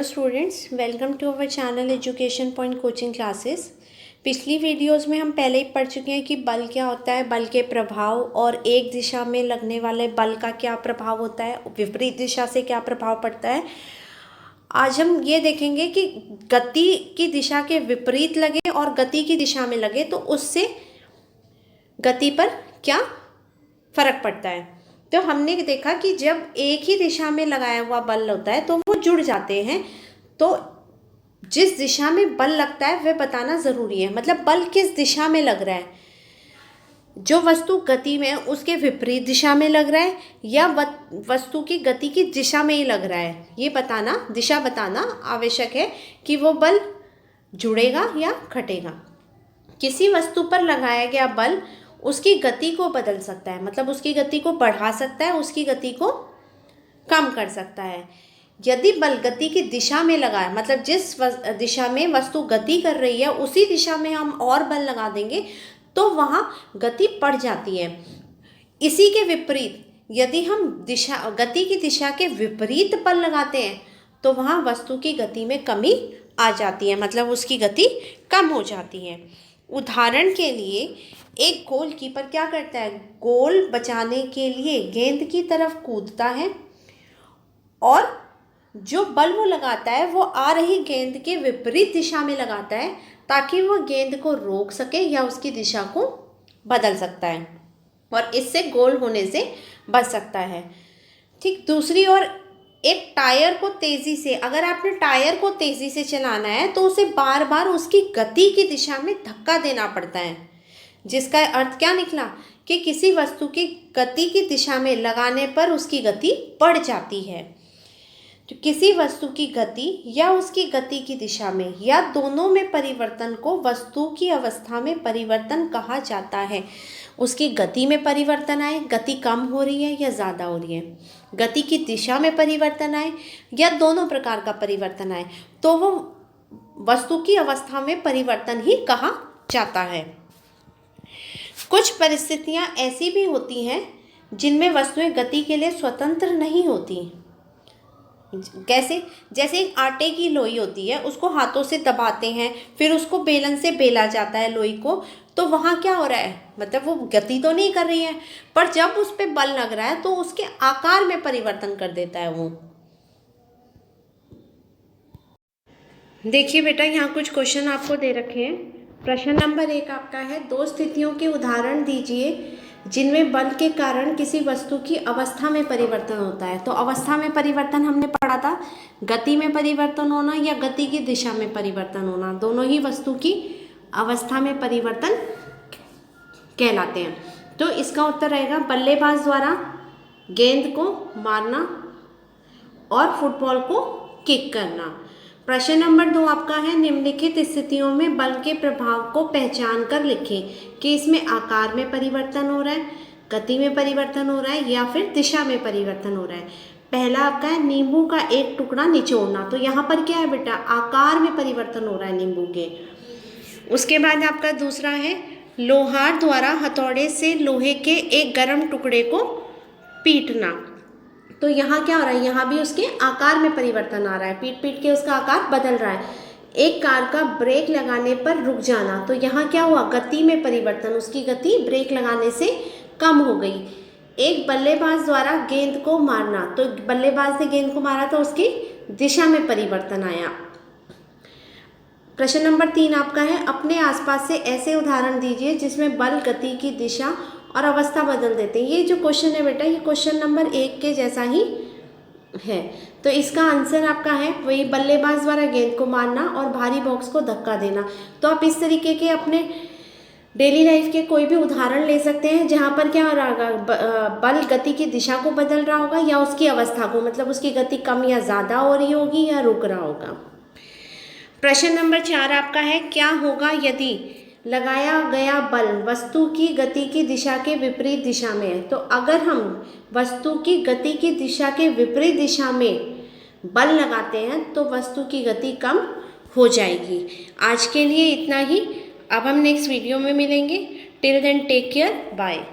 Students, welcome to our channel education point coaching classes. पिछली videos में हम पहले ही पढ़ चुके हैं कि बल क्या होता है, बल के प्रभाव और एक दिशा में लगने वाले बल का क्या प्रभाव होता है, विपरीत दिशा से क्या प्रभाव पड़ता है। आज हम ये देखेंगे कि गति की दिशा के विपरीत लगे और गति की दिशा में लगे तो उससे गति पर क्या फर्क पड़ता है। तो हमने देखा कि जब एक ही दिशा में लगाया हुआ बल होता है तो वो जुड़ जाते हैं। तो जिस दिशा में बल लगता है वह बताना ज़रूरी है, मतलब बल किस दिशा में लग रहा है। जो वस्तु गति में है उसके विपरीत दिशा में लग रहा है या वस्तु की गति की दिशा में ही लग रहा है, ये बताना, दिशा बताना आवश्यक है कि वो बल जुड़ेगा या घटेगा। किसी वस्तु पर लगाया गया बल उसकी गति को बदल सकता है, मतलब उसकी गति को बढ़ा सकता है, उसकी गति को कम कर सकता है। यदि बल गति की दिशा में लगा है, मतलब जिस दिशा में वस्तु गति कर रही है उसी दिशा में हम और बल लगा देंगे तो वहाँ गति बढ़ जाती है। इसी के विपरीत यदि हम गति की दिशा के विपरीत बल लगाते हैं तो वहाँ वस्तु की गति में कमी आ जाती है, मतलब उसकी गति कम हो जाती है। उदाहरण के लिए एक गोलकीपर क्या करता है, गोल बचाने के लिए गेंद की तरफ कूदता है और जो बल वो लगाता है वो आ रही गेंद के विपरीत दिशा में लगाता है ताकि वो गेंद को रोक सके या उसकी दिशा को बदल सकता है और इससे गोल होने से बच सकता है। ठीक दूसरी ओर एक टायर को तेज़ी से, अगर आपने टायर को तेज़ी से चलाना है तो उसे बार बार उसकी गति की दिशा में धक्का देना पड़ता है, जिसका अर्थ क्या निकला कि किसी वस्तु की गति की दिशा में लगाने पर उसकी गति बढ़ जाती है। तो किसी वस्तु की गति या उसकी गति की दिशा में या दोनों में परिवर्तन को वस्तु की अवस्था में परिवर्तन कहा जाता है। उसकी गति में परिवर्तन आए, गति कम हो रही है या ज़्यादा हो रही है, गति की दिशा में परिवर्तन आए या दोनों प्रकार का परिवर्तन आए तो वो वस्तु की अवस्था में परिवर्तन ही कहा जाता है। कुछ परिस्थितियां ऐसी भी होती हैं जिनमें वस्तुएं गति के लिए स्वतंत्र नहीं होती। कैसे? जैसे एक आटे की लोई होती है, उसको हाथों से दबाते हैं, फिर उसको बेलन से बेला जाता है लोई को, तो वहाँ क्या हो रहा है, मतलब वो गति तो नहीं कर रही है पर जब उस पर बल लग रहा है तो उसके आकार में परिवर्तन कर देता है वो। देखिए बेटा, यहाँ कुछ क्वेश्चन आपको दे रखे हैं। प्रश्न नंबर 1 आपका है, दो स्थितियों के उदाहरण दीजिए जिनमें बल के कारण किसी वस्तु की अवस्था में परिवर्तन होता है। तो अवस्था में परिवर्तन हमने पढ़ा था, गति में परिवर्तन होना या गति की दिशा में परिवर्तन होना, दोनों ही वस्तु की अवस्था में परिवर्तन कहलाते हैं। तो इसका उत्तर रहेगा बल्लेबाज द्वारा गेंद को मारना और फुटबॉल को किक करना। प्रश्न नंबर 2 आपका है, निम्नलिखित स्थितियों में बल के प्रभाव को पहचान कर लिखें कि इसमें आकार में परिवर्तन हो रहा है, गति में परिवर्तन हो रहा है या फिर दिशा में परिवर्तन हो रहा है। पहला आपका है नींबू का एक टुकड़ा निचोड़ना। तो यहाँ पर क्या है बेटा, आकार में परिवर्तन हो रहा है नींबू के। उसके बाद आपका दूसरा है लोहार द्वारा हथौड़े से लोहे के एक गर्म टुकड़े को पीटना। तो यहाँ क्या हो रहा है, यहाँ भी उसके आकार में परिवर्तन आ रहा है, पीट पीट के उसका आकार बदल रहा है। एक कार का ब्रेक लगाने पर रुक जाना। तो यहाँ क्या हुआ, गति में परिवर्तन, उसकी गति ब्रेक लगाने से कम हो गई। एक बल्लेबाज द्वारा गेंद को मारना। तो बल्लेबाज ने गेंद को मारा तो उसकी दिशा में परिवर्तन आया। प्रश्न नंबर 3 आपका है, अपने आसपास से ऐसे उदाहरण दीजिए जिसमें बल गति की दिशा और अवस्था बदल देते हैं। ये जो क्वेश्चन है बेटा, ये क्वेश्चन नंबर 1 के जैसा ही है। तो इसका आंसर आपका है वही, बल्लेबाज द्वारा गेंद को मारना और भारी बॉक्स को धक्का देना। तो आप इस तरीके के अपने डेली लाइफ के कोई भी उदाहरण ले सकते हैं जहाँ पर क्या हो रहा होगा, बल गति की दिशा को बदल रहा होगा या उसकी अवस्था को, मतलब उसकी गति कम या ज़्यादा हो रही होगी या रुक रहा होगा। प्रश्न नंबर 4 आपका है, क्या होगा यदि लगाया गया बल वस्तु की गति की दिशा के विपरीत दिशा में है। तो अगर हम वस्तु की गति की दिशा के विपरीत दिशा में बल लगाते हैं तो वस्तु की गति कम हो जाएगी। आज के लिए इतना ही, अब हम नेक्स्ट वीडियो में मिलेंगे। Till then take care, bye.